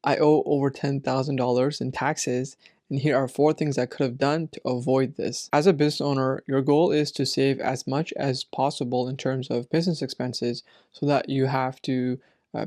I owe over $10,000 in taxes, and here are 4 things I could have done to avoid this. As a business owner, your goal is to save as much as possible in terms of business expenses so that you have to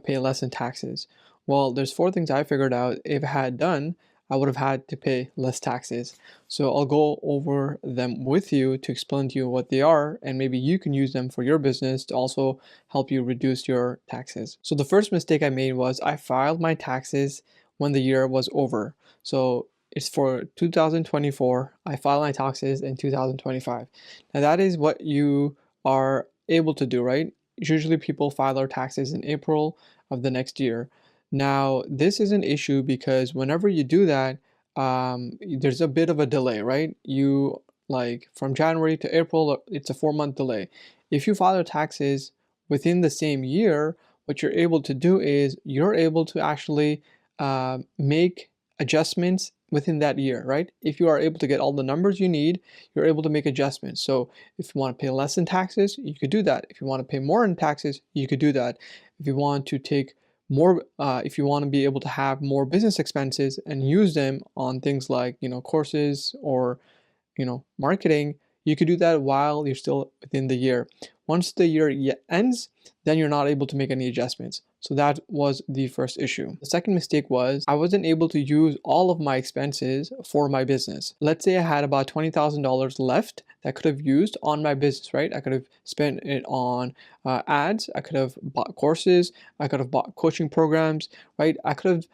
pay less in taxes. Well, there's 4 things I figured out if I had done, I would have had to pay less taxes. So I'll go over them with you to explain to you what they are, and maybe you can use them for your business to also help you reduce your taxes. So the first mistake I made was I filed my taxes when the year was over. So it's for 2024. I filed my taxes in 2025. Now that is what you are able to do, right? Usually people file their taxes in April of the next year. Now, this is an issue because whenever you do that, there's a bit of a delay, right? You like from January to April, it's a 4-month delay. If you file your taxes within the same year, what you're able to do is you're able to actually make adjustments within that year, right? If you are able to get all the numbers you need, you're able to make adjustments. So if you want to pay less in taxes, you could do that. If you want to pay more in taxes, you could do that. If you want to take more, if you want to be able to have more business expenses and use them on things like, courses or marketing, you could do that while you're still within the year. Once the year ends, then you're not able to make any adjustments. So that was the first issue. The second mistake was I wasn't able to use all of my expenses for my business. Let's say I had about $20,000 left that I could have used on my business, right? I could have spent it on ads. I could have bought courses. I could have bought coaching programs, right? I could have,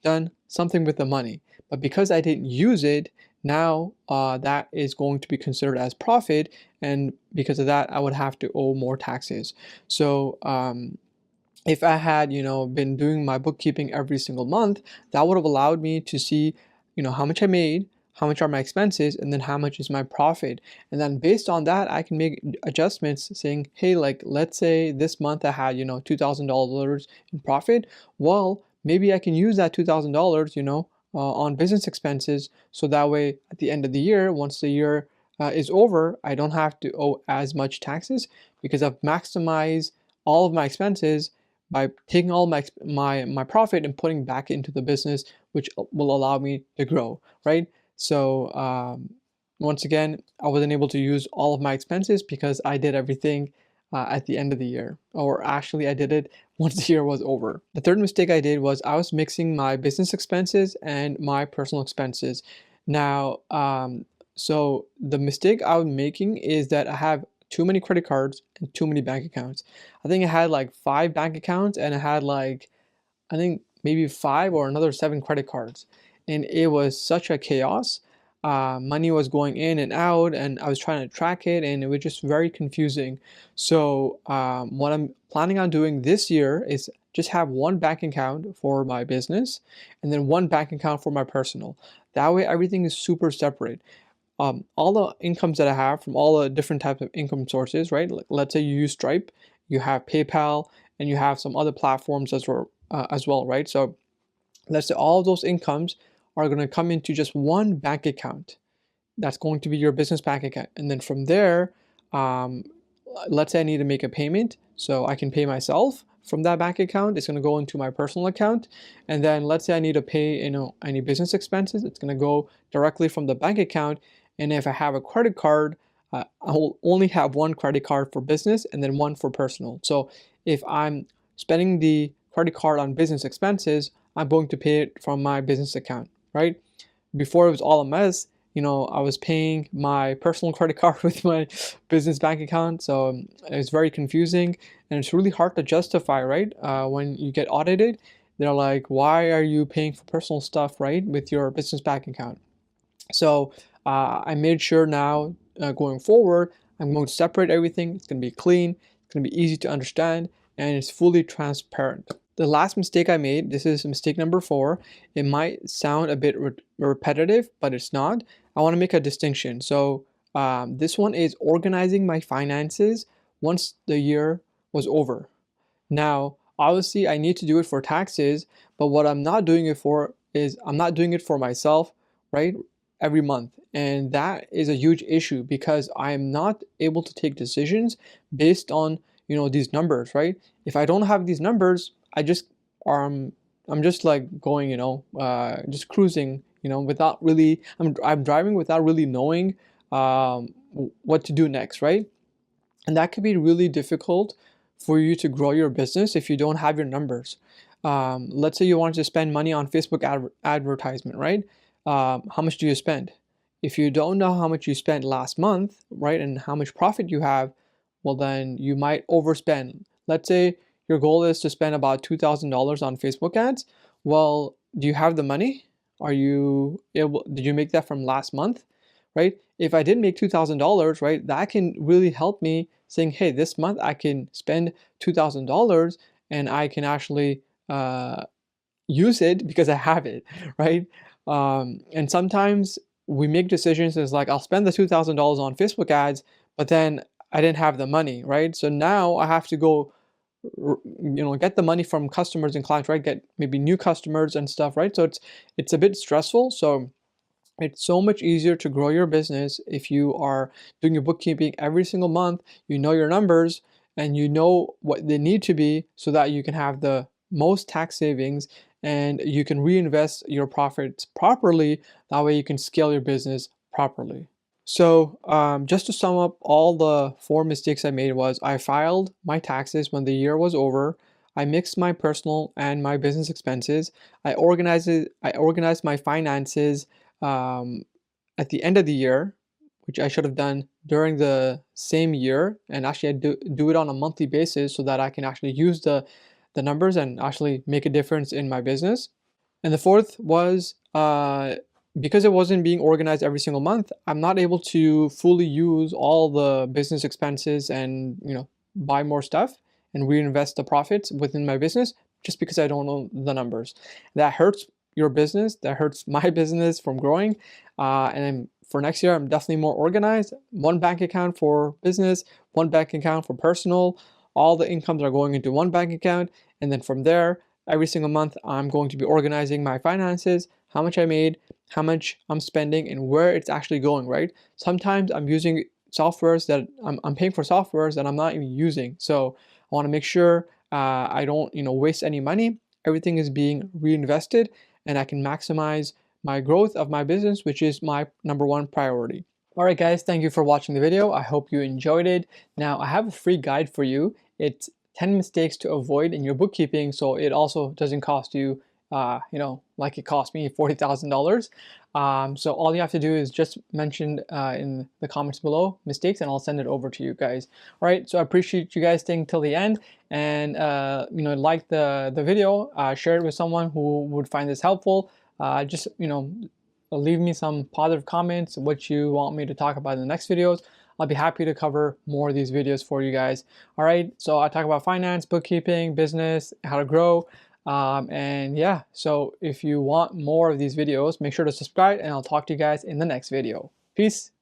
done something with the money. But because I didn't use it, now that is going to be considered as profit, and because of that I would have to owe more taxes. So if I had been doing my bookkeeping every single month, that would have allowed me to see how much I made, how much are my expenses, and then how much is my profit. And then based on that I can make adjustments saying, hey, like let's say this month I had $2,000 in profit. Well, maybe I can use that $2,000 on business expenses, so that way at the end of the year, once the year is over, I don't have to owe as much taxes because I've maximized all of my expenses by taking all my profit and putting back into the business, which will allow me to grow, right? So once again, I wasn't able to use all of my expenses because I did everything at the end of the year, or actually I did it once the year was over. The third mistake I did was I was mixing my business expenses and my personal expenses. Now, so the mistake I was making is that I have too many credit cards and too many bank accounts. I think I had like 5 bank accounts, and I had like, I think maybe 5 or another 7 credit cards. And it was such a chaos. Money was going in and out, and I was trying to track it, and it was just very confusing. So what I'm planning on doing this year is just have one bank account for my business and then one bank account for my personal. That way everything is super separate. All the incomes that I have from all the different types of income sources, right? Like, let's say you use Stripe, you have PayPal, and you have some other platforms as well, right? So let's say all of those incomes are going to come into just one bank account. That's going to be your business bank account. And then from there, um, let's say I need to make a payment, so I can pay myself from that bank account. It's going to go into my personal account. And then let's say I need to pay any business expenses. It's going to go directly from the bank account. And if I have a credit card, I will only have one credit card for business and then one for personal. So if I'm spending the credit card on business expenses, I'm going to pay it from my business account, right? Before it was all a mess. I was paying my personal credit card with my business bank account, so it's very confusing, and it's really hard to justify, right? When you get audited, they're like, why are you paying for personal stuff, right, with your business bank account? So I made sure now, going forward, I'm going to separate everything. It's going to be clean, it's going to be easy to understand, and it's fully transparent. The last mistake I made, this is mistake number 4. It might sound a bit repetitive, but it's not. I want to make a distinction. So this one is organizing my finances once the year was over. Now, obviously, I need to do it for taxes, but what I'm not doing it for is I'm not doing it for myself, right? Every month. And that is a huge issue because I am not able to take decisions based on, these numbers, right? If I don't have these numbers, I just I'm just like going, just cruising, without really, I'm driving without really knowing what to do next, right? And that could be really difficult for you to grow your business if you don't have your numbers. Let's say you wanted to spend money on Facebook advertisement, right? How much do you spend? If you don't know how much you spent last month, right, and how much profit you have, well, then you might overspend. Let's say your goal is to spend about $2,000 on Facebook ads. Well, do you have the money? Are you able, did you make that from last month? Right? If I did make $2,000, right, that can really help me saying, hey, this month I can spend $2,000 and I can actually use it because I have it, right? And sometimes we make decisions as like, I'll spend the $2,000 on Facebook ads, but then I didn't have the money, right? So now I have to go, get the money from customers and clients, right? Get maybe new customers and stuff, right? So it's a bit stressful. So it's so much easier to grow your business if you are doing your bookkeeping every single month, you know your numbers, and you know what they need to be so that you can have the most tax savings and you can reinvest your profits properly. That way you can scale your business properly. So just to sum up, all the 4 mistakes I made was I filed my taxes when the year was over. I mixed my personal and my business expenses. I organized my finances um, at the end of the year, which I should have done during the same year, and actually I do it on a monthly basis so that I can actually use the numbers and actually make a difference in my business. And the fourth was because it wasn't being organized every single month, I'm not able to fully use all the business expenses and buy more stuff and reinvest the profits within my business just because I don't know the numbers. That hurts your business. That hurts my business from growing. And for next year, I'm definitely more organized. One bank account for business, one bank account for personal. All the incomes are going into one bank account, and then from there, every single month, I'm going to be organizing my finances, how much I made, how much I'm spending, and where it's actually going, right? Sometimes I'm using softwares that I'm paying for softwares that I'm not even using. So I want to make sure I don't, waste any money. Everything is being reinvested and I can maximize my growth of my business, which is my number one priority. All right, guys, thank you for watching the video. I hope you enjoyed it. Now, I have a free guide for you. It's 10 mistakes to avoid in your bookkeeping, so it also doesn't cost you, like it cost me $40,000. So all you have to do is just mention in the comments below mistakes, and I'll send it over to you guys. All right, so I appreciate you guys staying till the end, and like the video, share it with someone who would find this helpful. Just leave me some positive comments, what you want me to talk about in the next videos. I'll be happy to cover more of these videos for you guys. All right, so I talk about finance, bookkeeping, business, how to grow. And yeah, so if you want more of these videos, make sure to subscribe and I'll talk to you guys in the next video. Peace.